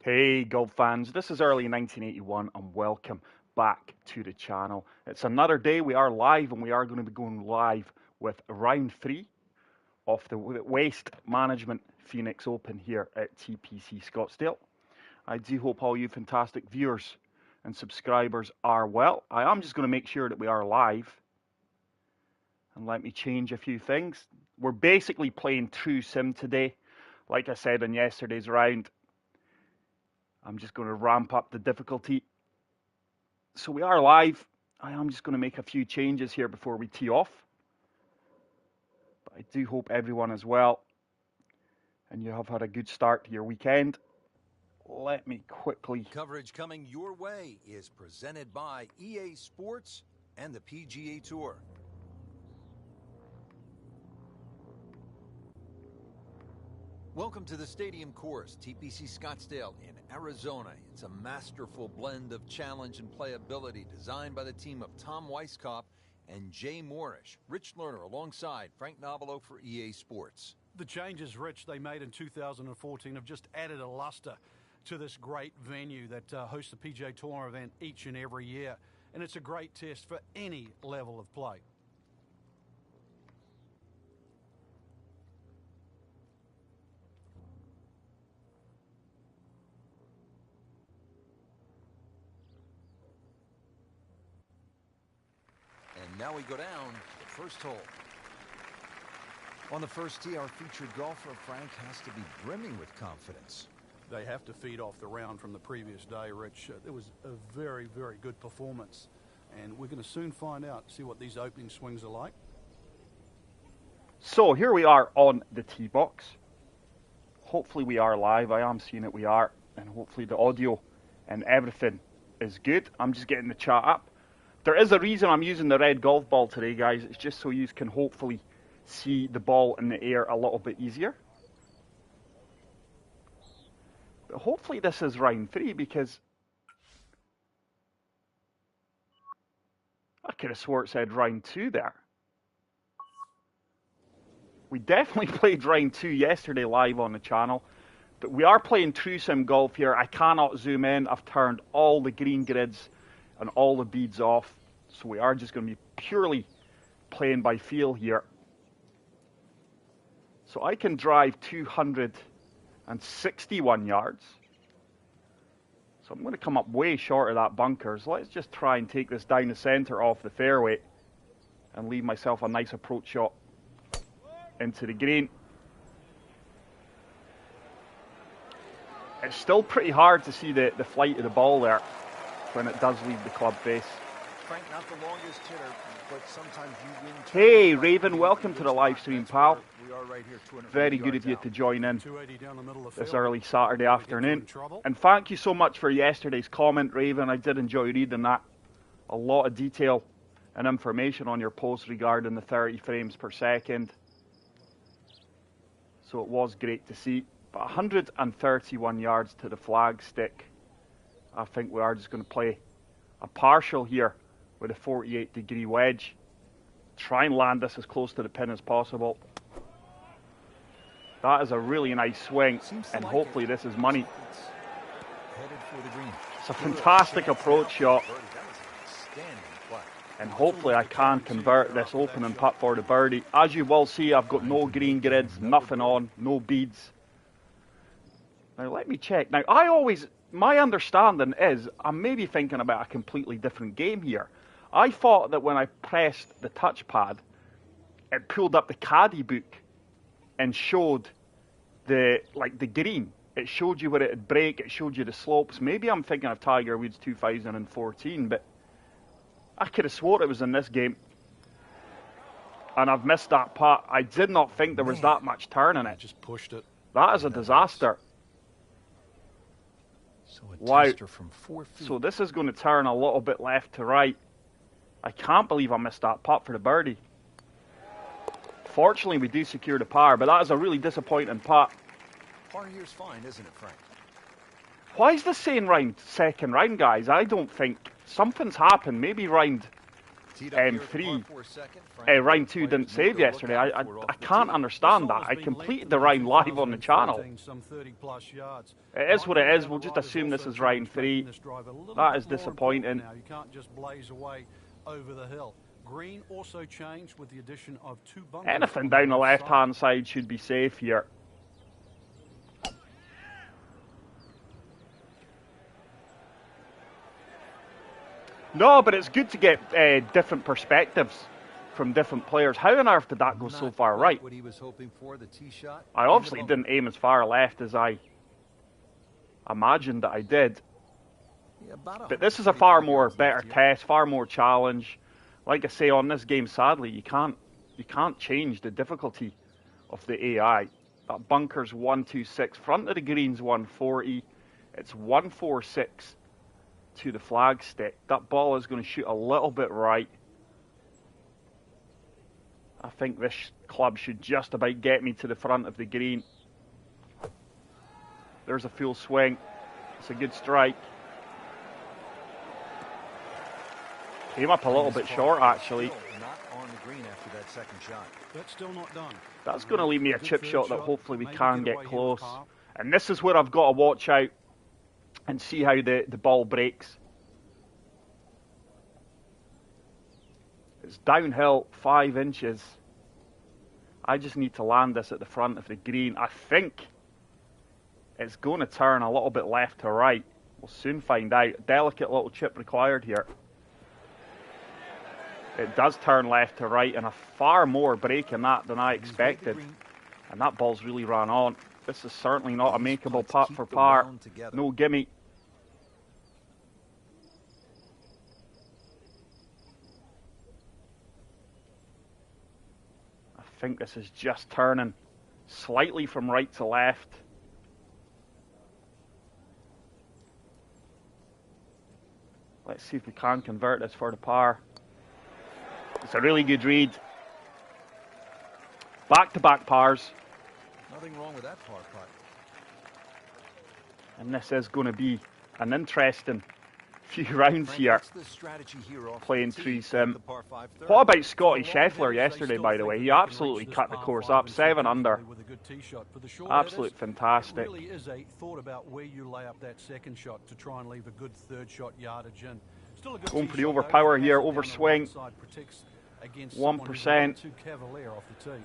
Hey golf fans, this is early 1981 and welcome back to the channel. It's another day, we are live and we are going to be going live with round 3 of the Waste Management Phoenix Open here at TPC Scottsdale. I do hope all you fantastic viewers and subscribers are well. I am just going to make sure that we are live and let me change a few things. We're basically playing True Sim today. Like I said in yesterday's round, I'm just going to ramp up the difficulty. So we are live. I am just going to make a few changes here before we tee off. But I do hope everyone is well and you have had a good start to your weekend. Let me quickly... Coverage coming your way is presented by EA Sports and the PGA Tour. Welcome to the Stadium Course, TPC Scottsdale in Arizona. It's a masterful blend of challenge and playability designed by the team of Tom Weisskopf and Jay Moorish. Rich Lerner alongside Frank Nobilo for EA Sports. The changes, Rich, they made in 2014 have just added a luster to this great venue that hosts the PGA Tour event each and every year. And it's a great test for any level of play. And now we go down to the first hole. On the first tee, our featured golfer, Frank, has to be brimming with confidence. They have to feed off the round from the previous day, Rich. It was a very, very good performance. And we're going to soon find out, see what these opening swings are like. So here we are on the tee box. Hopefully we are live. I am seeing it, we are. And hopefully the audio and everything is good. I'm just getting the chat up. There is a reason I'm using the red golf ball today, guys. It's just so you can hopefully see the ball in the air a little bit easier. But hopefully this is round 3 because I could have swore it said round 2 there. We definitely played round 2 yesterday live on the channel. But we are playing True Sim Golf here. I cannot zoom in. I've turned all the green grids and all the beads off. So we are just going to be purely playing by feel here. So I can drive 261 yards. So I'm going to come up way short of that bunker. So let's just try and take this down the center off the fairway and leave myself a nice approach shot into the green. It's still pretty hard to see the flight of the ball there when it does leave the club face. Frank, not the longest hitter, but sometimes you win. Hey, Raven, welcome to the live stream, pal. We are right here, Very good of you to join in 280 down the middle of the this field. early Saturday afternoon. And thank you so much for yesterday's comment, Raven. I did enjoy reading that. A lot of detail and information on your post regarding the 30 frames per second. So it was great to see. But 131 yards to the flag stick. I think we are just going to play a partial here with a 48-degree wedge. Try and land this as close to the pin as possible. That is a really nice swing, and hopefully this is money. It's a fantastic approach shot. And hopefully I can convert this opening putt for the birdie. As you will see, I've got no green grids, nothing on, no beads. Now let me check. Now my understanding is, I'm maybe thinking about a completely different game here. I thought that when I pressed the touchpad, it pulled up the caddy book and showed the green. It showed you where it would break, it showed you the slopes. Maybe I'm thinking of Tiger Woods 2014, but I could have swore it was in this game. And I've missed that putt. I did not think there was that much turn in it. Just pushed it. That is a disaster. So a Wow. tester from 4 feet. So this is going to turn a little bit left to right. I can't believe I missed that putt for the birdie. Fortunately, we do secure the par, but that is a really disappointing putt. Par here's fine, isn't it, Frank? Why is this saying second round, guys? I don't think something's happened. Maybe round 3. Round 2 didn't save yesterday. I can't understand that. I completed the round live on the channel. It is what it is. We'll just assume this is round 3. That is disappointing. Now you can't just blaze away over the hill. Green also changed with the addition of 2 bunkers. Anything down the left-hand side should be safe here. No, but it's good to get different perspectives from different players. How on earth did that go so far right? What he was hoping for, the tee shot. I obviously didn't aim as far left as I imagined that I did. But this is a far more better test, far more challenge. Like I say, on this game, sadly, you can't change the difficulty of the AI. That bunker's 126, front of the green's 140. It's 146 to the flag stick. That ball is going to shoot a little bit right. I think this club should just about get me to the front of the green. There's a full swing. It's a good strike. Came up a little bit short, actually. Not on the green after that second shot. That's still not done. That's going to leave me a chip shot that hopefully we can get close. And this is where I've got to watch out and see how the ball breaks. It's downhill 5 inches. I just need to land this at the front of the green. I think it's going to turn a little bit left to right. We'll soon find out. Delicate little chip required here. It does turn left to right, and a far more break in that than I expected. And that ball's really ran on. This is certainly not a makeable putt for par. No gimme. I think this is just turning slightly from right to left. Let's see if we can convert this for the par. It's a really good read. Back-to-back pars. Nothing wrong with that par putt. And this is going to be an interesting few rounds here. Playing 3-sim. What about Scotty Scheffler yesterday, by the way? He absolutely cut the course up. 7 under. Absolute fantastic. Really is a thought about where you lay up that second shot to try and leave a good third shot yardage in. Going for the overpower here, overswing. 1%. Too cavalier off the tee.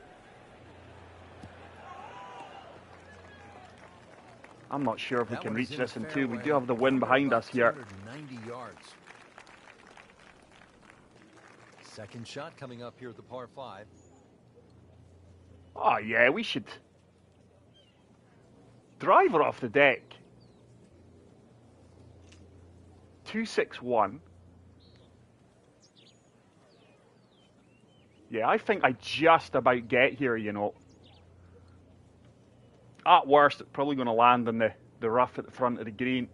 I'm not sure if we can reach this in 2. We do have the wind behind us here. 90 yards. Second shot coming up here at the par 5. Oh yeah, we should drive her off the deck. 261. Yeah, I think I just about get here, you know. At worst, it's probably going to land in the rough at the front of the green.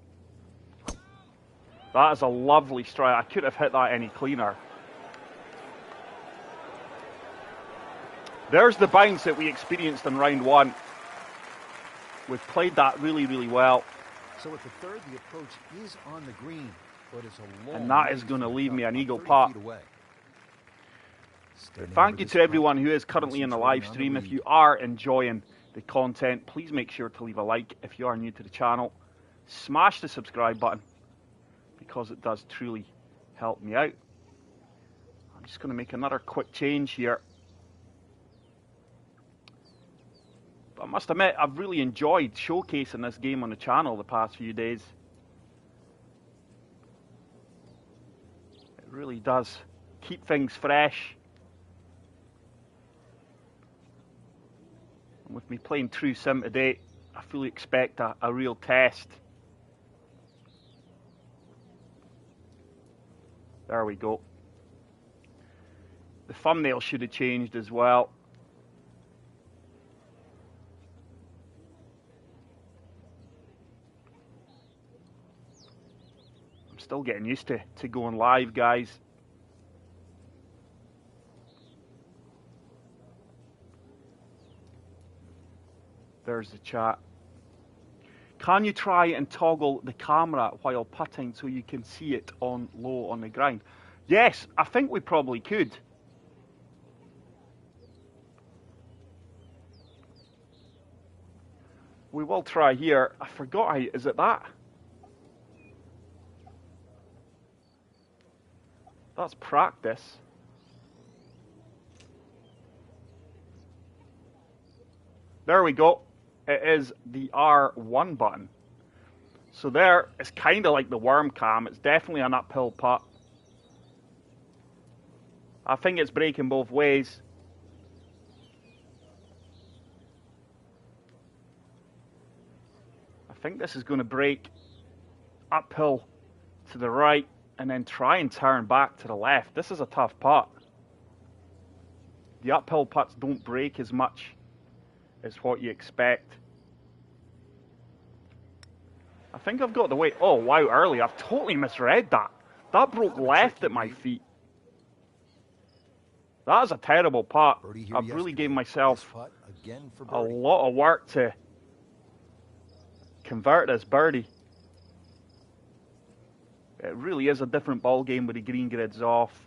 That is a lovely strike. I couldn't have hit that any cleaner. There's the bounce that we experienced in round 1. We've played that really, really well. So at the third, the approach is on the green, but it's a long and that is going to leave me an eagle putt. Thank you to everyone who is currently in the live stream. If you are enjoying the content, please make sure to leave a like. If you are new to the channel, smash the subscribe button because it does truly help me out. I'm just going to make another quick change here. But I must admit, I've really enjoyed showcasing this game on the channel the past few days. It really does keep things fresh. And with me playing True Sim today, I fully expect a real test. There we go. The thumbnail should have changed as well. I'm still getting used to going live, guys. There's the chat. Can you try and toggle the camera while putting so you can see it on low on the ground? Yes, I think we probably could. We will try here. I forgot, is it that? That's practice. There we go. It is the R1 button. So there, it's kind of like the worm cam. It's definitely an uphill putt. I think it's breaking both ways. I think this is going to break uphill to the right and then try and turn back to the left. This is a tough putt. The uphill putts don't break as much as what you expect. I think I've got the weight. Oh, wow, early. I've totally misread that. That broke left at my feet. That is a terrible putt. I've really gave myself a lot of work to convert this birdie. It really is a different ball game with the green grids off.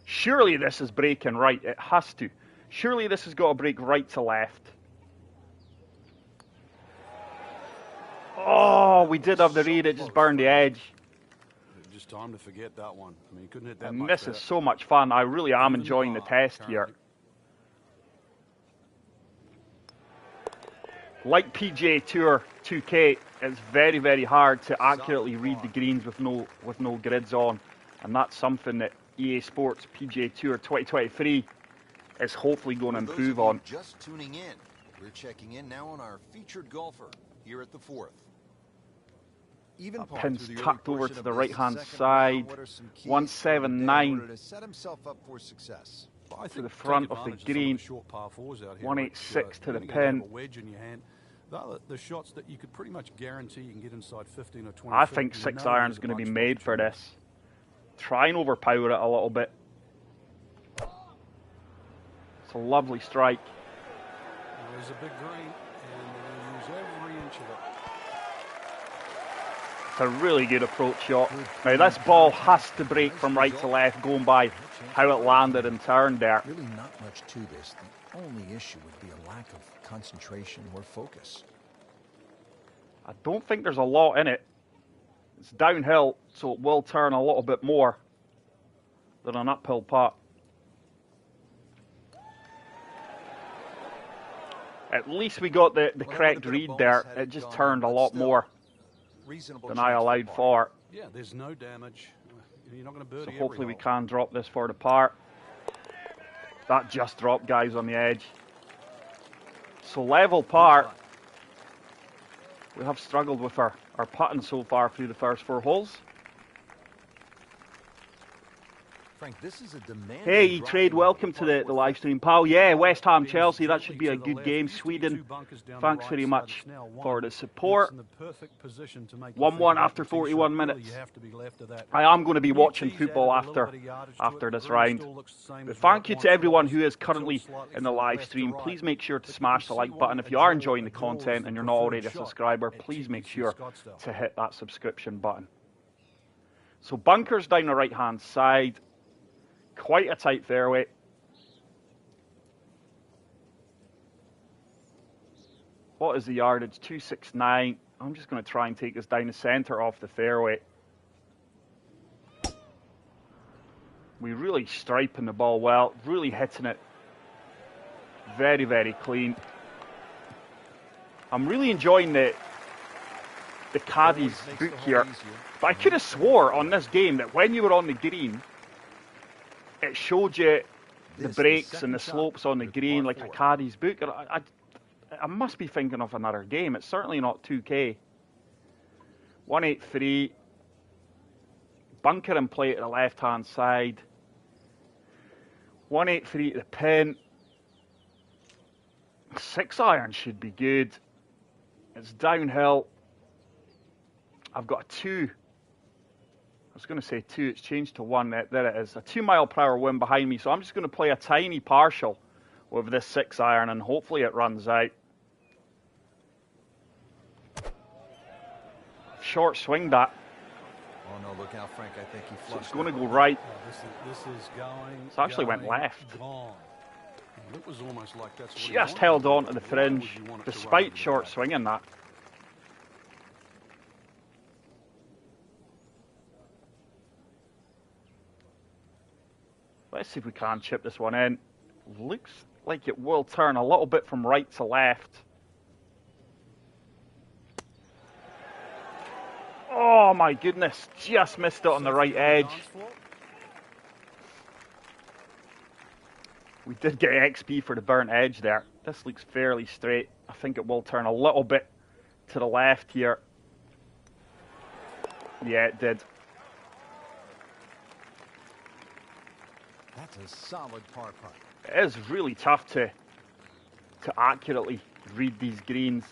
Surely this is breaking right. It has to. Surely this has got to break right to left. Oh, we did have the read. It just burned the edge. Just time to forget that one. I mean, you couldn't hit that And much this better. is so much fun. I really am enjoying the test here. Like PGA Tour 2K, it's very, very hard to accurately read the greens with no grids on, and that's something that EA Sports PGA Tour 2023 is hopefully going to improve on. Just tuning in, we're checking in now on our featured golfer here at the fourth. That pin's tucked over to the right-hand side. 179 to set himself up for success. to the front of the green. 186 to the pin. The shots that you could pretty much guarantee you can get inside 15 or 20. I think 6-iron is going to be made for this. Try and overpower it a little bit. It's a lovely strike. There's a big green, and they'll use every inch of it. It's a really good approach shot. Now this ball has to break from right to left, going by how it landed and turned there. Really not much to this. The only issue would be a lack of concentration or focus. I don't think there's a lot in it. It's downhill, so it will turn a little bit more than an uphill putt. At least we got the correct read there. It just turned a lot more than I allowed for. Yeah, there's no damage. You're not going to birdie. So hopefully we can drop this for the par. That just dropped, guys, on the edge. So level par. We have struggled with our putting so far through the first 4 holes. Frank, this is a demanding Hey, E-Trade, welcome to the live stream, pal. Yeah, West Ham, Chelsea, that should be a good game. Sweden, thanks very much for the support. 1-1 after 41 minutes. I am going to be watching football after this round. But thank you to everyone who is currently in the live stream. Please make sure to smash the like button. If you are enjoying the content and you're not already a subscriber, please make sure to hit that subscription button. So bunkers down the right-hand side. Quite a tight fairway. What is the yardage? 269. I'm just going to try and take this down the center off the fairway. We really striping the ball well, really hitting it very, very clean. I'm really enjoying the caddy's book here. But I could have swore on this game that when you were on the green, it showed you the breaks and the slopes on the green like a caddy's book. I must be thinking of another game. It's certainly not 2K. 183. Bunker in play at the left-hand side. 183 to the pin. 6-iron should be good. It's downhill. I've got a 2. I was going to say 2, it's changed to 1. There it is. A 2-mile-per-hour wind behind me, so I'm just going to play a tiny partial with this 6-iron, and hopefully it runs out. Short swing that. Oh no, Oh, look out, Frank. I think he So flushed it's going to that. go right. This is going. It actually went left. Gone. And it was almost like that's what he Just wanted held to do. on to the Why fringe, would you want it to run despite over the short back? swinging that. Let's see if we can chip this one in. Looks like it will turn a little bit from right to left. Oh my goodness, just missed it on the right edge. We did get XP for the burnt edge there. This looks fairly straight. I think it will turn a little bit to the left here. Yeah, it did. That's a solid par putt. It is really tough to accurately read these greens.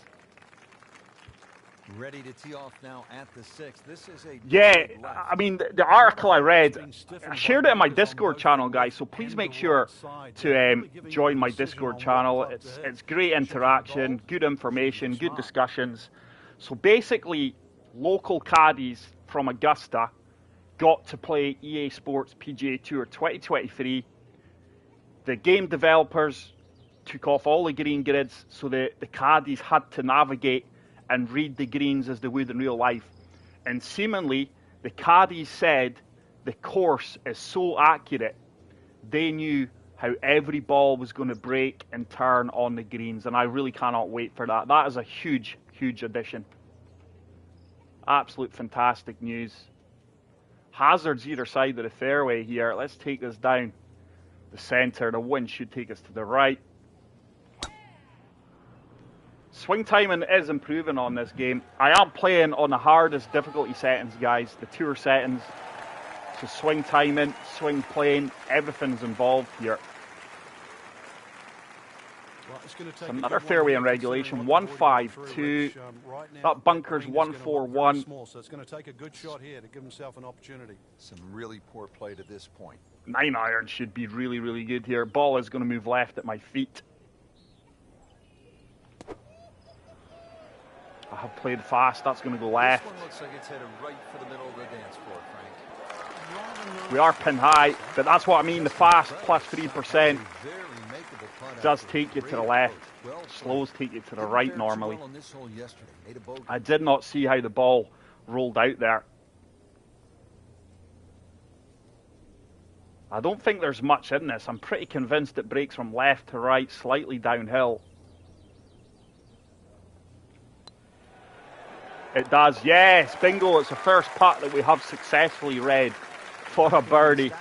Ready to tee off now at the 6th. This is a Yeah, dead left. I mean, the article I read, I shared it in my Discord channel, guys, so please make sure to join my Discord channel. It's great interaction, good information, good discussions. So basically, local caddies from Augusta got to play EA Sports PGA Tour 2023. The game developers took off all the green grids, so the caddies had to navigate and read the greens as they would in real life. And seemingly, the caddies said the course is so accurate, they knew how every ball was going to break and turn on the greens. And I really cannot wait for that. That is a huge, huge addition. Absolute fantastic news. Hazards either side of the fairway here. Let's take this down the center. The wind should take us to the right. Swing timing is improving on this game. I am playing on the hardest difficulty settings, guys, the tour settings. So swing timing, swing plane, everything's involved here. Well, it's going to take Another fairway in regulation, 152. That bunker's 141. So it's going to take a good shot here to give himself an opportunity. Some really poor play to this point. 9 iron should be really, really good here. Ball is going to move left at my feet. I have played fast. That's going to go left. This one looks like it's headed right for the middle of the dance floor, Frank. We are pin high, but that's what I mean. The fast plus 3% does take you to the left. Slows take you to the right normally. I did not see how the ball rolled out there. I don't think there's much in this. I'm pretty convinced it breaks from left to right, slightly downhill. It does, yes, bingo. It's the first putt that we have successfully read for a birdie.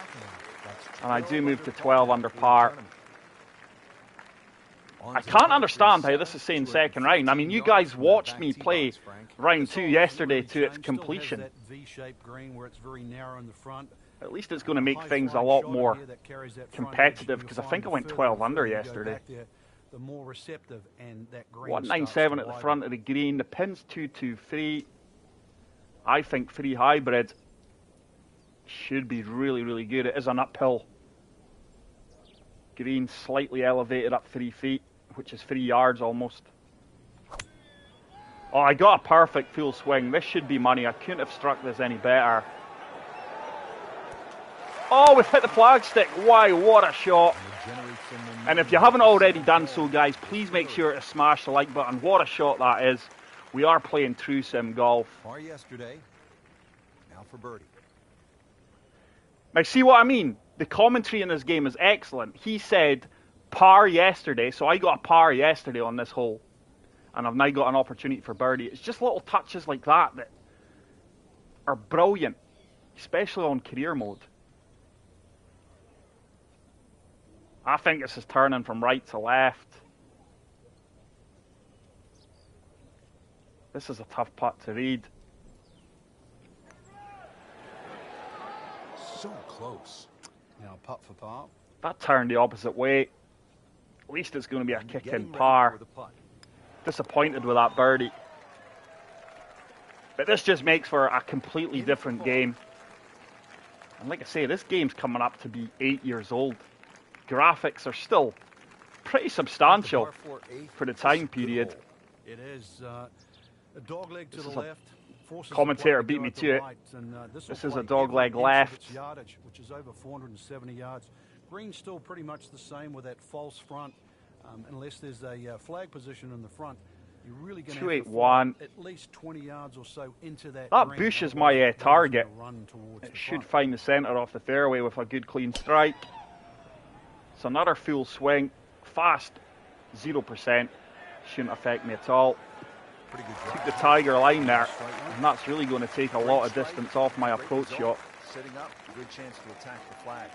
And I do move to 12 under par. I can't understand how this is saying second round. I mean, you guys watched me play round 2 yesterday to its completion. At least it's going to make things a lot more competitive, because I think I went 12 under yesterday. The more receptive and that green 197 at the front of the green. The pin's 223. I think 3 hybrid should be really, really good. It is an uphill green, slightly elevated up 3 feet, which is 3 yards almost. Oh, I got a perfect full swing. This should be money. I couldn't have struck this any better. Oh, we've hit the flagstick. Wow, what a shot. And if you haven't already done so, guys, please make sure to smash the like button. What a shot that is. We are playing True Sim Golf. Par yesterday. Now for birdie. Now, see what I mean? The commentary in this game is excellent. He said par yesterday, so I got a par yesterday on this hole. And I've now got an opportunity for birdie. It's just little touches like that that are brilliant, especially on career mode. I think this is turning from right to left. This is a tough putt to read. So close. Now putt for par. That turned the opposite way. At least it's going to be a kick in par. Disappointed with that birdie. But this just makes for a completely different game. And like I say, this game's coming up to be 8 years old. Graphics are still pretty substantial for the time period. It is a dog leg to the left, Commentator beat me to it. This is a dog leg left. Yardage, which is over 470 yards. Green's still pretty much the same with that false front, unless there's a flag position in the front. You're really going to have to fall at least 20 yards or so into that. That bush is my target. It should find the centre off the fairway with a good clean strike. It's another full swing, fast, 0%. Shouldn't affect me at all. Took the tiger line there, and that's really going to take a lot of distance off my approach shot. Setting up, good chance to attack the flag.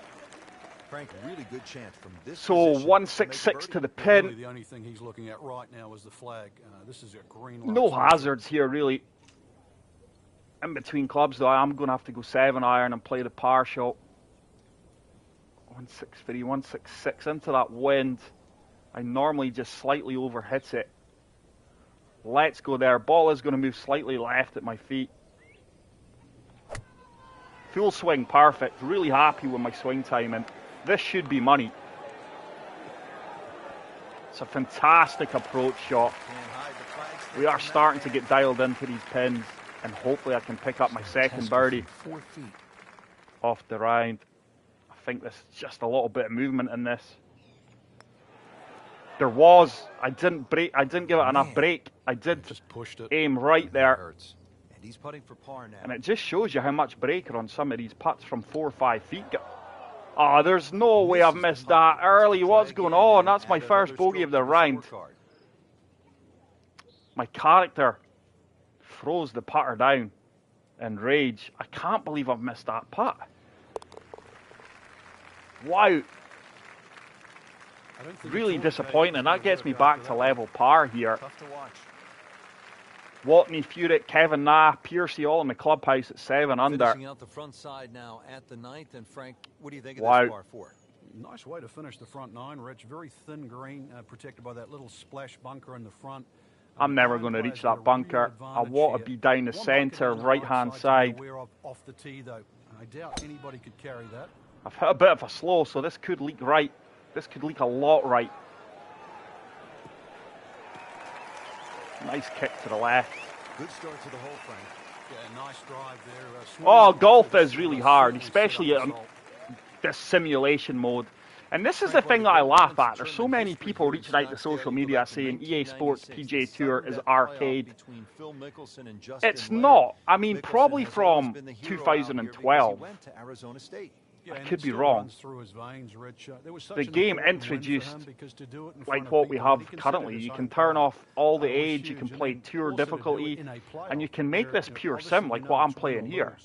Frank, really good chance from this. So 166 to the pin. Really the only thing he's looking at right now is the flag. This is a green. No hazards here, really. In between clubs, though, I'm going to have to go 7-iron and play the par shot. 163, 166 into that wind. I normally just slightly overhit it. Let's go there. Ball is going to move slightly left at my feet. Full swing, perfect. Really happy with my swing timing. This should be money. It's a fantastic approach shot. We are starting to get dialed into these pins, and hopefully I can pick up my second birdie off the round. I think there's just a little bit of movement in this. There was. I didn't give it enough break. I did just pushed it. Aim right there. And he's putting for par now. And it just shows you how much break are on some of these putts from 4 or 5 feet. Oh, there's no way I've missed that early. What's going on? That's my first bogey of the round. My character throws the putter down in rage. I can't believe I've missed that putt. Wow. Really disappointing. That gets me back to level par here. Tough to watch. Watney, Furyk, Kevin Na, Piercy all in the clubhouse at 7 under. Finishing out the front side now at the 9th. And Frank, what do you think of this par 4? Nice way to finish the front 9, Rich. Very thin green, protected by that little splash bunker in the front. I'm never going to reach that bunker. I want to be down the centre, right-hand side. Off the tee, though. I doubt anybody could carry that. I've hit a bit of a slow, so this could leak right. This could leak a lot right. Nice kick to the left. Good start to the hole, Frank. Yeah, nice drive there. Oh, golf is really hard, especially in this simulation mode. And this is the thing that I laugh at. There's so many people reaching out to social media saying EA Sports PGA Tour is arcade. It's not. I mean, probably from 2012. I could be wrong. The game introduced, like what we have currently, you can turn off all the age, you can play tour difficulty, and you can make this pure sim like what I'm playing here.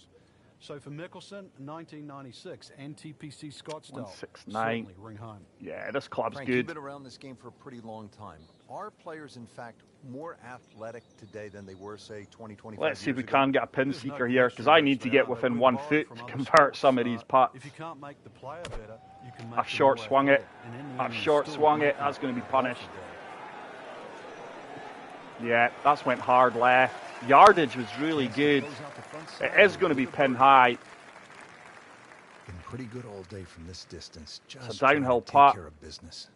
So for Mickelson, 1996, and TPC Scottsdale, 169. Ring home. Yeah, this club's Frank, good. You've been around this game for a pretty long time. Are players, in fact, more athletic today than they were, say, 20, 25 Let's see if we ago? can get a pin seeker here, because I need to get within 1 foot to convert some of these putts. If you can't make the player better, you can make I've short swung it. I've short swung it. That's going to be punished. Yeah, that's went hard left. Yardage was really good. It is going to be pin high. Been pretty good all day from this distance. Just it's a downhill take putt. Care of business.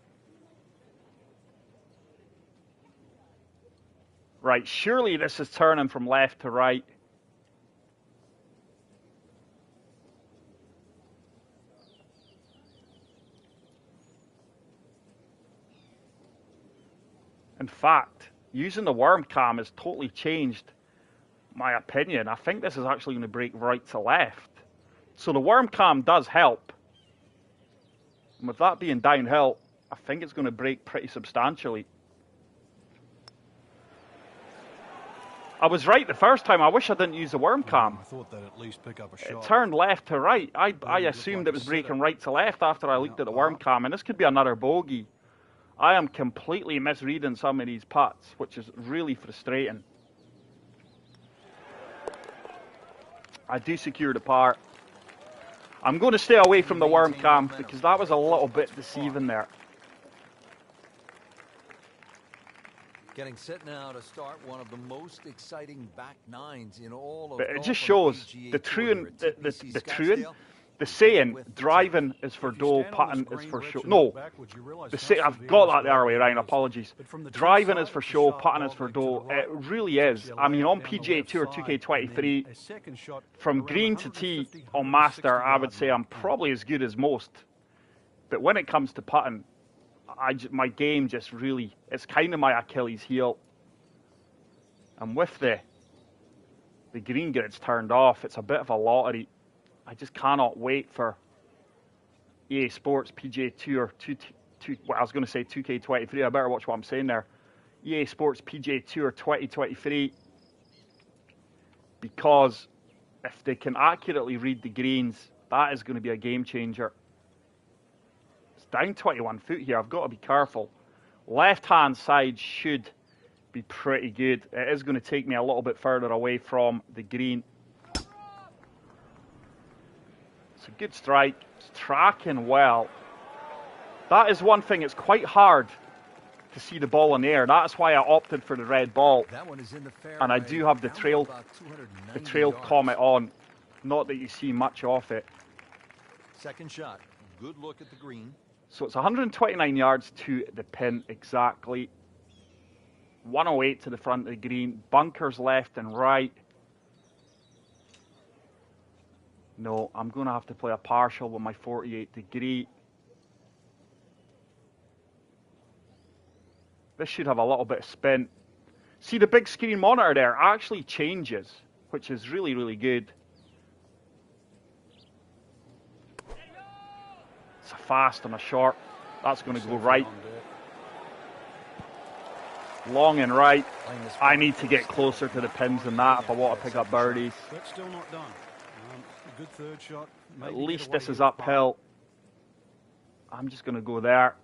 Right, surely this is turning from left to right. In fact, using the worm cam has totally changed my opinion. I think this is actually going to break right to left. So the worm cam does help. And with that being downhill, I think it's going to break pretty substantially. I was right the first time. I wish I didn't use the worm cam. I thought that at least pick up a shot. It turned left to right. I assumed it was breaking right to left after I looked at the worm cam, and this could be another bogey. I am completely misreading some of these putts, which is really frustrating. I do secure the par. I'm going to stay away from the worm cam because that was a little bit deceiving there. Getting set now to start one of the most exciting back nines in all of But it just shows the truant The saying, driving is for dough, putting is for show. No, I've got that the other way around, apologies. Driving is for show, putting is for dough. It really is. I mean, on PGA Tour 2K23, from green to tee on Master, I would say I'm probably as good as most. But when it comes to putting, my game just really, it's kind of my Achilles heel. And with the green gets turned off, it's a bit of a lottery. I just cannot wait for EA Sports PGA Tour well, I was going to say 2K23. I better watch what I'm saying there. EA Sports PGA Tour 2023, because if they can accurately read the greens, that is going to be a game changer. It's down 21 foot here. I've got to be careful. Left-hand side should be pretty good. It is going to take me a little bit further away from the green. It's a good strike. It's tracking well. That is one thing. It's quite hard to see the ball in the air. That's why I opted for the red ball. That one is in the fairway. And I do have the trail comet on. Not that you see much of it. Second shot. Good look at the green. So it's 129 yards to the pin exactly. 108 to the front of the green. Bunkers left and right. No, I'm going to have to play a partial with my 48 degree. This should have a little bit of spin. See, the big screen monitor there actually changes, which is really, really good. It's a fast and a short. That's going to go right. Long and right. I need to get closer to the pins than that if I want to pick up birdies. That's still not done. Good third shot. At least this is uphill. I'm just going to go there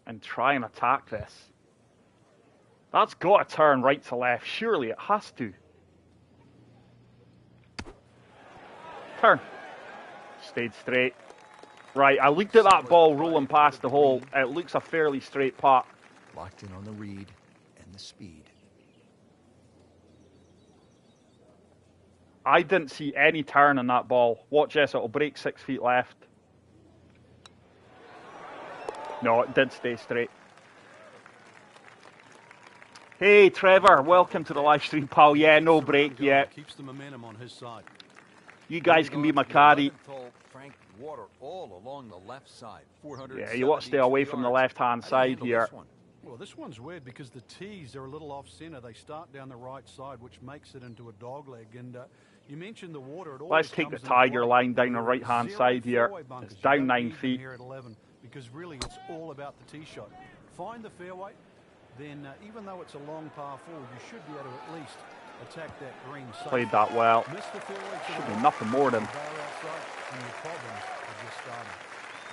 and try and attack this. That's got to turn right to left. Surely it has to. Turn. Stayed straight. Right, I looked at that ball rolling past the hole. It looks a fairly straight putt. Locked in on the read and the speed. I didn't see any turn in that ball. Watch this, it'll break 6 feet left. No, it did stay straight. Hey, Trevor, welcome to the live stream, pal. Yeah, no break yet. Keeps the momentum on his side. You guys can be my caddy. Frank Water all along the left side. Yeah, you want to stay away from the left-hand side here. Well, this one's weird because the tees are a little off-center. They start down the right side, which makes it into a dogleg. And you mentioned the water. Let's take the Tiger line down the right-hand side here. It's down 9 feet. Here at 11, because really it's all about the tee shot. Find the fairway, then even though it's a long par 4, you should be able to at least attack that green side. Played that well. Should be nothing more than.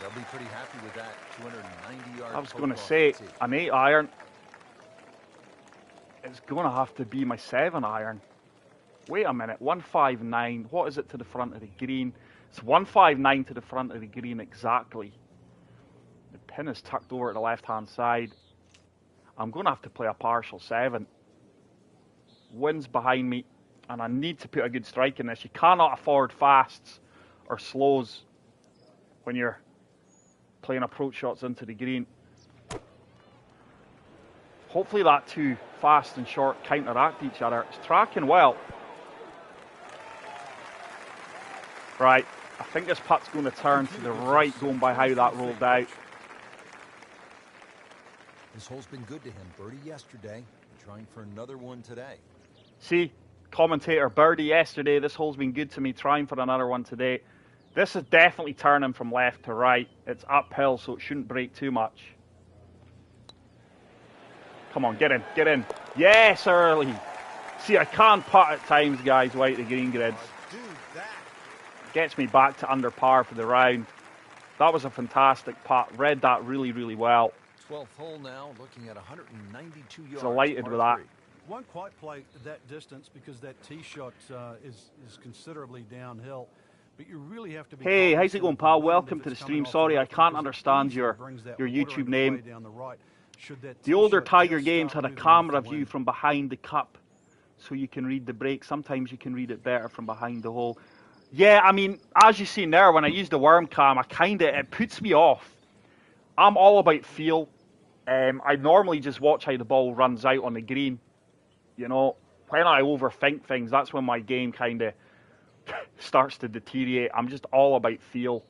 They'll be pretty happy with that. 290 yards. I was going to say an 8 iron. It's going to have to be my 7 iron. Wait a minute, 159. What is it to the front of the green? It's 159 to the front of the green exactly. The pin is tucked over to the left-hand side. I'm going to have to play a partial 7. Wind's behind me, and I need to put a good strike in this. You cannot afford fasts or slows when you're playing approach shots into the green. Hopefully that two fast and short counteract each other. It's tracking well. Right, I think this putt's going to turn to the right, going by how that rolled out. This hole's been good to him. Birdie yesterday, trying for another one today. See, commentator, birdie yesterday. This hole's been good to me, trying for another one today. This is definitely turning from left to right. It's uphill, so it shouldn't break too much. Come on, get in, get in. Yes, early. See, I can't putt at times, guys, white the green grids. Gets me back to under par for the round. That was a fantastic putt. Read that really, really well. 12th hole now, looking at 192 yards. Delighted with that. Won't quite play that distance because that tee shot is considerably downhill. But you really have to be. Hey, how's it going, pal? Welcome to the stream. Sorry, I can't understand your YouTube name. The older Tiger games had a camera view from behind the cup, so you can read the break. Sometimes you can read it better from behind the hole. Yeah, I mean, as you seen there, when I use the worm cam, it puts me off. I'm all about feel. I normally just watch how the ball runs out on the green. You know, when I overthink things, that's when my game kind of starts to deteriorate. I'm just all about feel.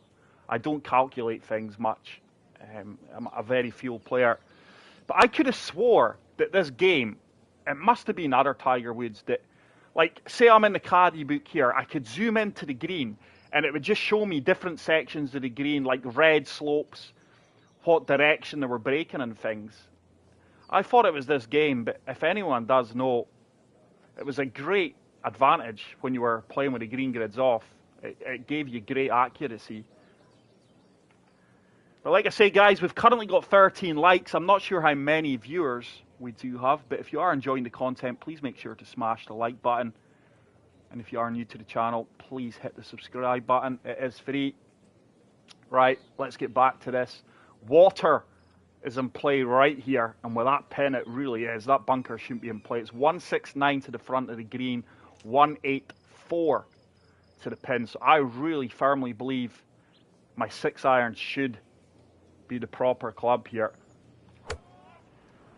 I don't calculate things much. I'm a very feel player. But I could have swore that this game, it must have been other Tiger Woods that, like, say I'm in the caddy book here, I could zoom into the green and it would just show me different sections of the green, like red slopes, what direction they were breaking and things. I thought it was this game, but if anyone does know, it was a great advantage when you were playing with the green grids off. It gave you great accuracy. But like I say, guys, we've currently got 13 likes. I'm not sure how many viewers we do have, but if you are enjoying the content, please make sure to smash the like button. And if you are new to the channel, please hit the subscribe button. It is free. Right, let's get back to this. Water is in play right here, and with that pin, it really is. That bunker shouldn't be in play. It's 169 to the front of the green, 184 to the pin. So I really firmly believe my 6-iron should be the proper club here.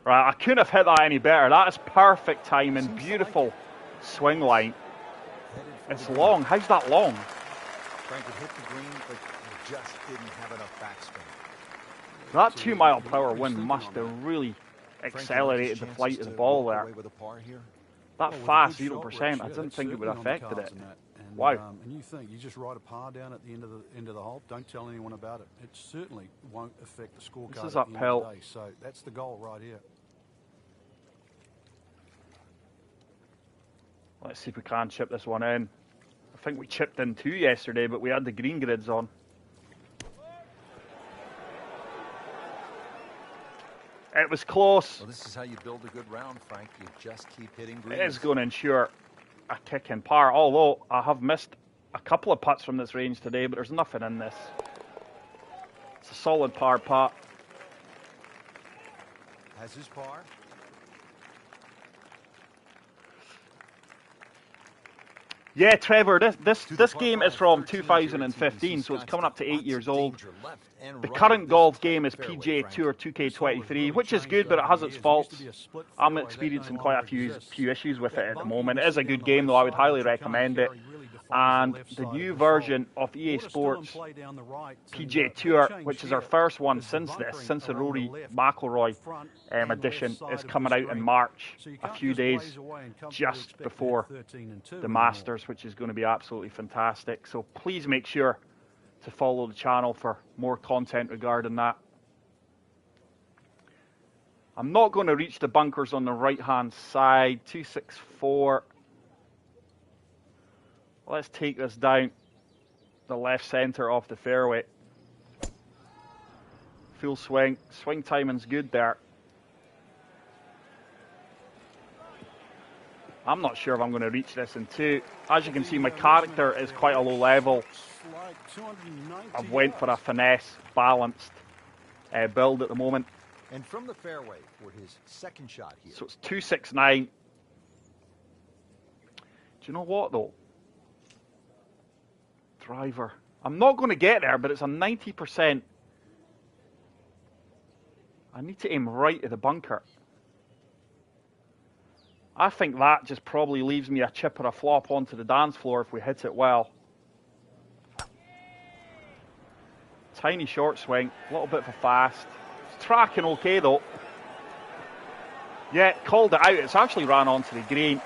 Right, I couldn't have hit that any better. That is perfect timing, beautiful swing line. It's long. How's that long? Frank would hit the green, but just didn't have enough backspin. That 2-mile-per-hour wind must have really accelerated the flight of the ball there. That fast 0%, I didn't think it would have affected it. Wow. And you think you just ride a par down at the end of the hole. Don't tell anyone about it. It certainly won't affect the scorecard. This is at the end uphill. of the day. So that's the goal right here. Let's see if we can chip this one in. I think we chipped in 2 yesterday, but we had the green grids on. It was close. Well, this is how you build a good round, Frank. You just keep hitting greens. It is going to ensure a kick in par, although I have missed a couple of putts from this range today, but there's nothing in this. It's a solid par putt. Has his par. Yeah, Trevor, this game is from 2015, so it's coming up to 8 years old. The current golf game is PGA Tour 2K23, which is good, but it has its faults. I'm experiencing quite a few issues with it at the moment. It is a good game, though. I would highly recommend it. And the new version of EA Sports PGA Tour, which is our first one since the Rory McIlroy edition, is coming out in March, a few days just before the Masters, which is going to be absolutely fantastic. So please make sure to follow the channel for more content regarding that. I'm not going to reach the bunkers on the right-hand side. 264. Let's take this down the left center off the fairway. Full swing. Swing timing's good there. I'm not sure if I'm going to reach this in 2. As you can see, my character is quite a low level. I've went for a finesse, balanced build at the moment. And from the fairway for his second shot here. So it's 269. Do you know what, though? Driver. I'm not going to get there, but it's a 90%. I need to aim right at the bunker. I think that just probably leaves me a chip or a flop onto the dance floor if we hit it well. Tiny short swing, a little bit of a fast. It's tracking okay though. Yeah, called it out. It's actually ran onto the green.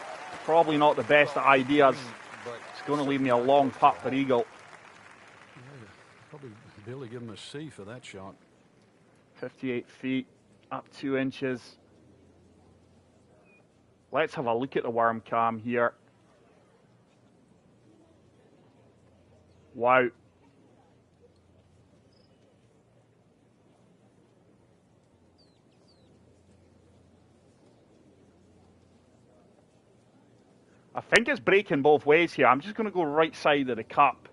Probably not the best of ideas. It's going to leave me a long putt for eagle. Yeah, probably barely give him a C for that shot. 58 feet, up 2 inches. Let's have a look at the worm cam here. Wow. I think it's breaking both ways here. I'm just going to go right side of the cup.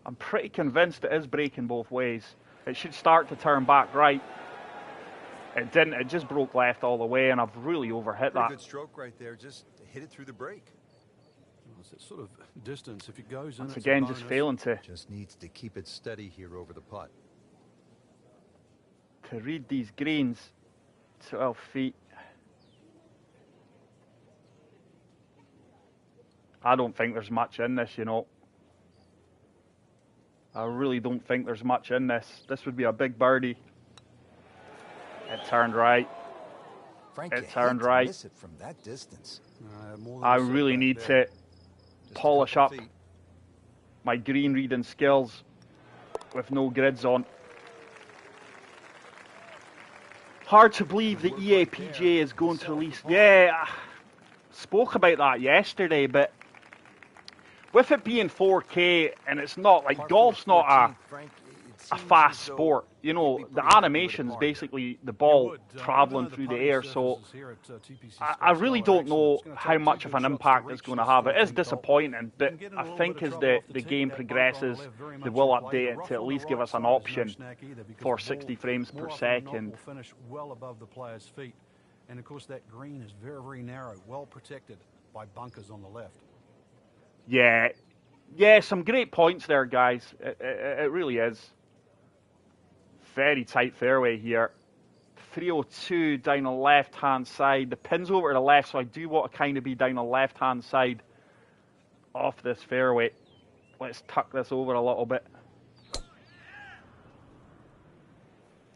I'm pretty convinced it is breaking both ways. It should start to turn back right. It didn't. It just broke left all the way, and I've really overhit that. Good stroke right there. Just hit it through the break. It's that sort of distance. If it goes in, Once it's a again, just bonus. failing Just needs to keep it steady here over the putt. to read these greens. 12 feet. I don't think there's much in this, you know. I really don't think there's much in this. This would be a big birdie. It turned right. Frank, It turned right. miss it from that distance. I really need to polish up my green reading skills with no grids on. Hard to believe the EAPGA is going to release. Yeah, I spoke about that yesterday, but with it being 4K and it's not like golf's not a fast sport. You know, the animation's basically the ball traveling through the air, so I really don't know how much of an impact it's going to have. It is disappointing, but I think as the game progresses, they will update it to at least give us an option for 60 frames per second. Finish well above the player's feet, and of course that green is very, very narrow, well protected by bunkers on the left. Yeah, some great points there, guys. It really is. Very tight fairway here. 302 down the left-hand side. The pin's over to the left, so I do want to kind of be down the left-hand side off this fairway. Let's tuck this over a little bit.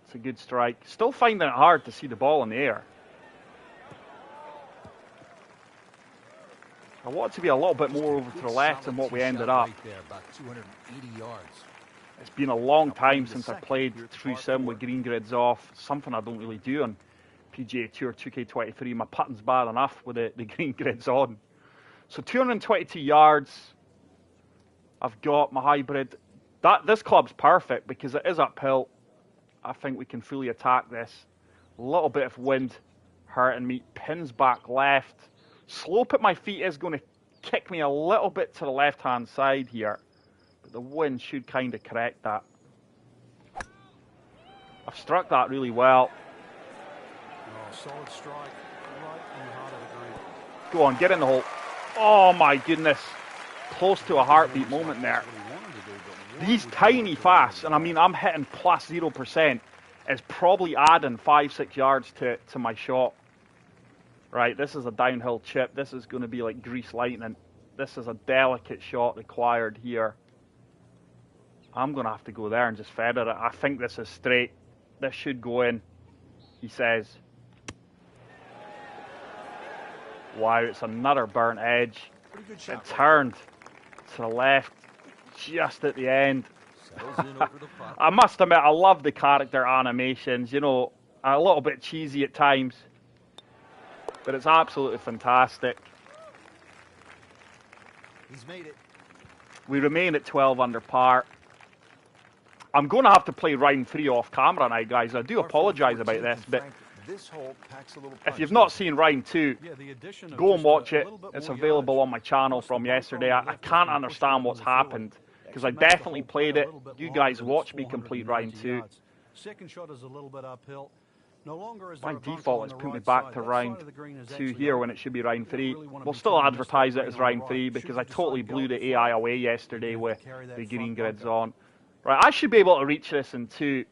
It's a good strike. Still finding it hard to see the ball in the air. I want it to be a little bit more over to the left than what we ended up. About 280 yards. It's been a long time since I played through sim with green grids off. Something I don't really do on PGA Tour 2K23. My putting's bad enough with the green grids on. So 222 yards. I've got my hybrid. This club's perfect because it is uphill. I think we can fully attack this. A little bit of wind hurting me. Pins back left. Slope at my feet is going to kick me a little bit to the left-hand side here. But the wind should kind of correct that. I've struck that really well. Oh, solid strike right in the heart of the green. Go on, get in the hole. Oh my goodness. Close to a heartbeat moment there. These tiny fasts, and I mean I'm hitting plus 0%, is probably adding 5-6 yards to my shot. Right, this is a downhill chip. This is going to be like grease lightning. This is a delicate shot required here. I'm going to have to go there and just feather it. I think this is straight. This should go in, he says. Wow, it's another burnt edge. It turned to the left just at the end. I must admit, I love the character animations. You know, a little bit cheesy at times, but it's absolutely fantastic. He's made it. We remain at 12 under par. I'm going to have to play round 3 off camera now, guys. I do apologise about this, but if you've not seen round 2, go and watch it. It's available on my channel from yesterday. I can't understand what's happened because I definitely played it. You guys watch me complete round 2. Second shot is a little bit uphill. No longer is By default, it's put me back to round 2 here when it should be round 3. We'll still advertise it as round 3 because I totally blew the AI away yesterday with the green grids on. Right, I should be able to reach this in 2.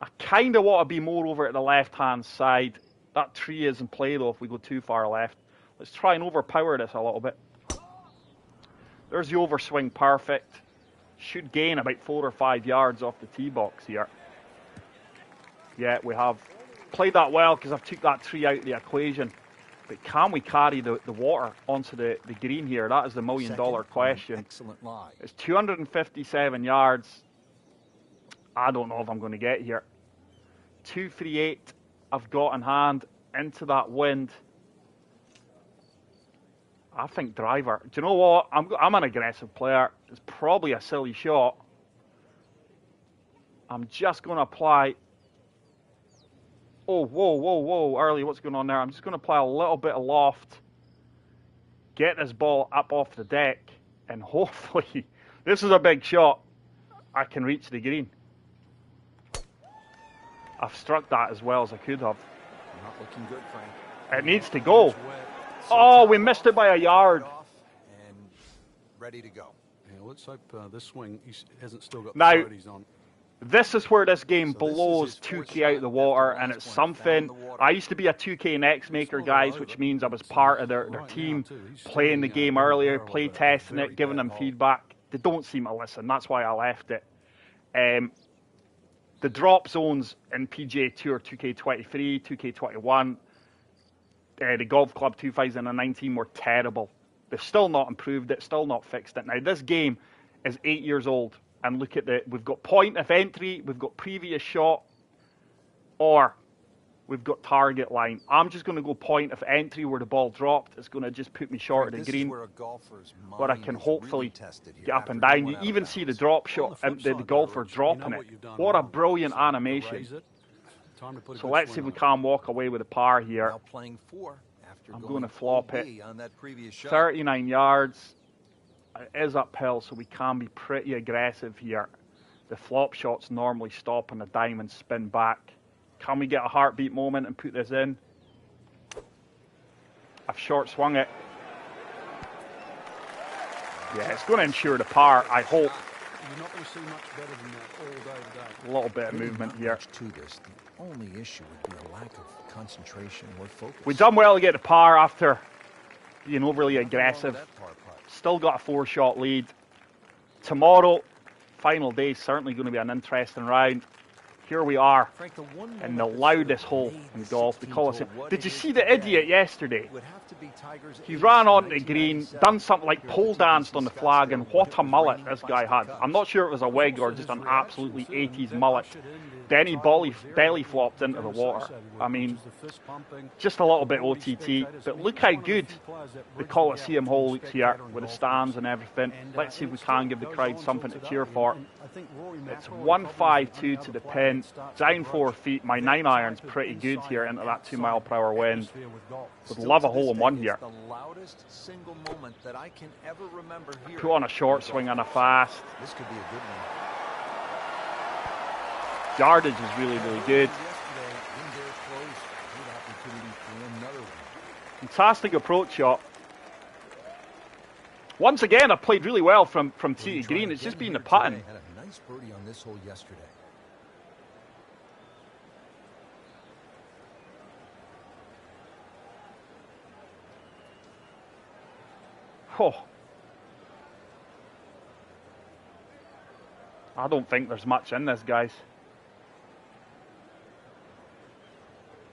I kind of want to be more over at the left-hand side. That tree isn't played though if we go too far left. Let's try and overpower this a little bit. There's the overswing, perfect. Should gain about 4 or 5 yards off the tee box here. Yeah, we have played that well because I've took that tree out of the equation. But can we carry the water onto the green here? That is the $1 million question. Excellent lie. It's 257 yards. I don't know if I'm going to get here. 238 I've got in hand into that wind. I think driver. Do you know what? I'm an aggressive player. It's probably a silly shot. I'm just going to apply. Oh, whoa, early, what's going on there? I'm just going to apply a little bit of loft, get this ball up off the deck, and hopefully, this is a big shot, I can reach the green. I've struck that as well as I could have. Not looking good, Frank. It needs to go. Oh, we missed it by a yard. ready to go. Yeah, let's hope this swing he hasn't still got the Now, floaties on. this is where this game So this is blows his fourth 2K out of shot the after water, last and it's one found something. the water. I used to be a 2K next maker, guys, which means I was part of their team, playing the game earlier, play testing it, giving them feedback. They don't seem to listen. That's why I left it. The drop zones in PGA Tour 2K23, 2K21, the Golf Club 2019 were terrible. They've still not improved it, still not fixed it. Now, this game is 8 years old, and look at we've got point of entry, we've got previous shot, or we've got target line. I'm just going to go point of entry where the ball dropped. It's going to just put me short of the green, where I can hopefully get up and down. You even see the drop shot, the golfer dropping it. What a brilliant animation. So let's see if we can walk away with a par here. Now playing 4 after I'm going going to flop OB it. on that previous shot. 39 yards. It is uphill, so we can be pretty aggressive here. The flop shots normally stop on the diamond, spin back. Can we get a heartbeat moment and put this in? I've short swung it. Yeah, it's going to ensure the par, I hope. You're not going to see much better than that all day today. A little bit of movement here. To this, the only issue would be a lack of concentration or focus. We've done well to get the par after being overly aggressive. Still got a 4-shot lead. Tomorrow, final day, is certainly going to be an interesting round. Here we are in the loudest hole in golf, the Coliseum. Did you see the idiot yesterday? He ran on the green, done something like pole danced on the flag, and what a mullet this guy had. I'm not sure it was a wig or just an absolutely 80s mullet. Then he belly flopped into the water. I mean, just a little bit OTT, but look how good the Coliseum hole looks here with the stands and everything. Let's see if we can give the crowd something to cheer for. It's 152 to the pin, down 4 feet. My 9-iron's pretty good here into that 2-mile-per-hour wind. Would love a hole-in-one here. Put on a short swing and a fast. This could be a good one. Yardage is really, really good. Fantastic approach shot. Once again, I played really well from tee to green. It's just been the putting. Had a nice birdie on this hole yesterday. Oh. I don't think there's much in this, guys.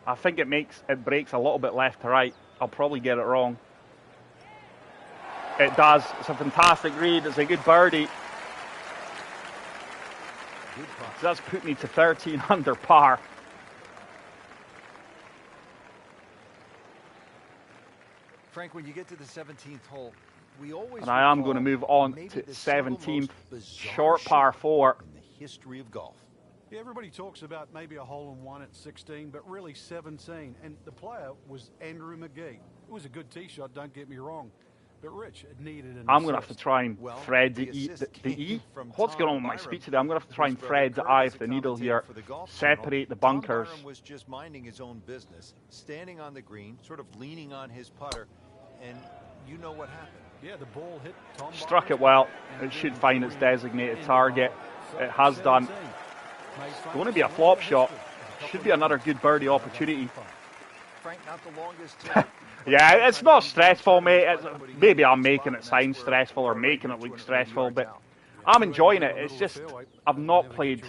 I think it breaks a little bit left to right. I'll probably get it wrong. It does. It's a fantastic read. It's a good birdie. So that's put me to 13 under par. Frank, when you get to the 17th hole, we always and I am going to move on to 17th, short par 4. In the history of golf. Yeah, everybody talks about maybe a hole-in-one at 16, but really 17. And the player was Andrew McGee. It was a good tee shot, don't get me wrong. But Rich, it needed an I'm going to have to assist. try and thread the E. What's going on with my speech today? I'm going to have to try and thread the eye of the needle here. Separate the bunkers. Tom Byron was just minding his own business, standing on the green, sort of leaning on his putter, and you know what happened. Yeah, the ball hit Tom Struck Byron, it well. and It should find its designated target. It has done. It's going to be a flop shot. Should be another good birdie opportunity. Frank, not the longest. Yeah, it's not stressful, mate. Maybe I'm making it sound stressful or making it look stressful, but I'm enjoying it. It's just, I've not played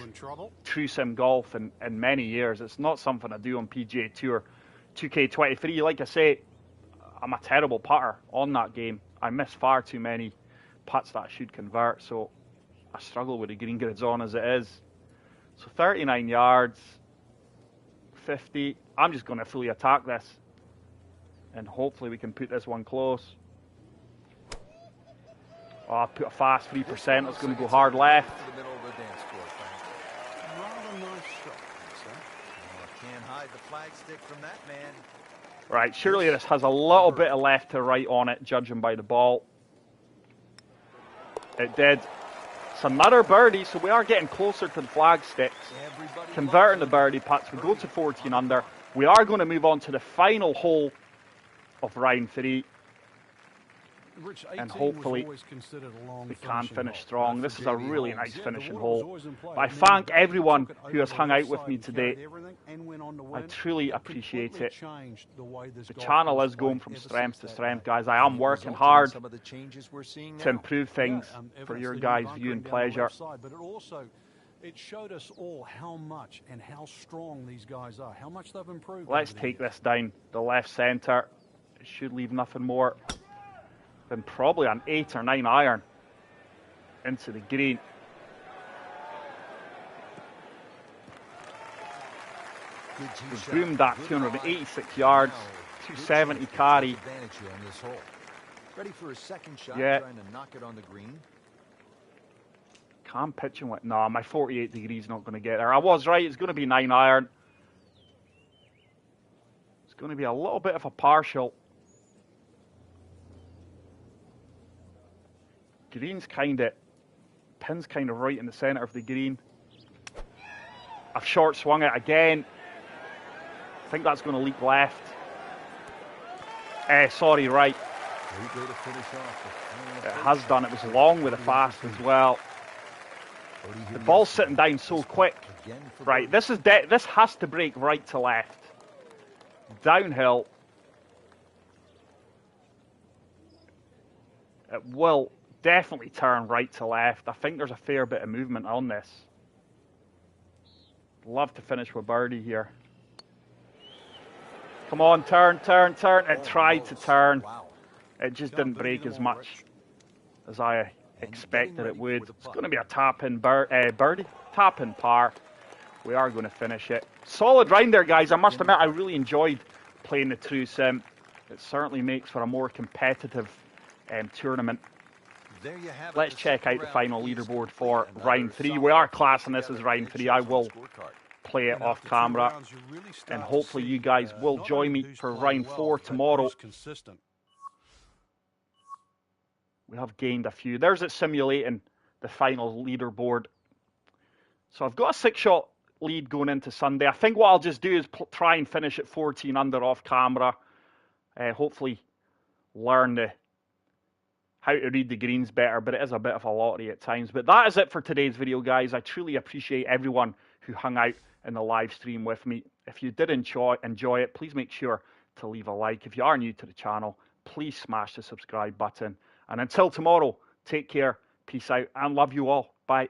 true sim golf in many years. It's not something I do on PGA Tour 2K23. Like I say, I'm a terrible putter on that game. I miss far too many putts that I should convert, so I struggle with the green grids on as it is. So 39 yards, 50. I'm just going to fully attack this, and hopefully we can put this one close. Oh, I put a fast 3%. It's going to go hard left. Can't hide the flagstick from that man. Right, surely this has a little bit of left to right on it, judging by the ball. It did. It's another birdie, so we are getting closer to the flag sticks. Converting the birdie putts, we go to 14 under. We are going to move on to the final hole of round 3. Rich, and 18 hopefully was always considered a long we can finishing finish hole. strong. For This is a JB really Holmes, nice yeah, the finishing water was hole. always in play. But I And then thank today he everyone took it who over has the hung left out with side me and today. carried everything and went on to I win. truly It appreciate completely it. changed the way this The golf channel course is going played from ever strength to since that strength, day. guys. I And am it working resulted in hard some of the changes we're seeing to now. improve things for Evidence your that he was guys' viewing bunkering down the pleasure. left side, but it also showed us all how much and how strong these guys are, how much they've improved. Let's over the take years. this down the left centre. It should leave nothing more than probably an 8 or 9 iron into the green. We've boomed that 286 yards, 270 carry. Advantage here on this hole. Ready for a second shot, Yeah. trying to knock it on the green. Calm pitching with, no, my 48 degrees not going to get there. I was right, it's going to be 9 iron. It's going to be a little bit of a partial. Green's pin's kind of right in the centre of the green. I've short swung it again. I think that's going to leak left. Sorry, right. Great way to finish off. It has done. It was long with the fast as well. The ball's sitting down so quick. Right, this has to break right to left. Downhill. It will definitely turn right to left. I think there's a fair bit of movement on this. Love to finish with birdie here. Come on, turn, turn, turn. It tried to turn. It just didn't break as much as I expected it would. It's going to be a tap-in birdie, tap-in par. We are going to finish it. Solid round there, guys. I must admit, I really enjoyed playing the True Sim. It certainly makes for a more competitive tournament. There you have it, Let's the check second out the round final is leaderboard complete. for Another round 3. solid We are piece classing this as together round that 3. shows I on the will scorecard. play it And off after 2 camera. rounds, you really start And to hopefully see, you guys will not join only me who's for playing round well, 4 but tomorrow. who's consistent. We have gained a few. There's it simulating the final leaderboard. So I've got a 6-shot lead going into Sunday. I think what I'll just do is try and finish at 14 under off camera. Hopefully learn how to read the greens better, but it is a bit of a lottery at times. But that is it for today's video, guys. I truly appreciate everyone who hung out in the live stream with me. If you did enjoy it, please make sure to leave a like. If you are new to the channel, please smash the subscribe button. And until tomorrow, take care, peace out, and love you all. Bye.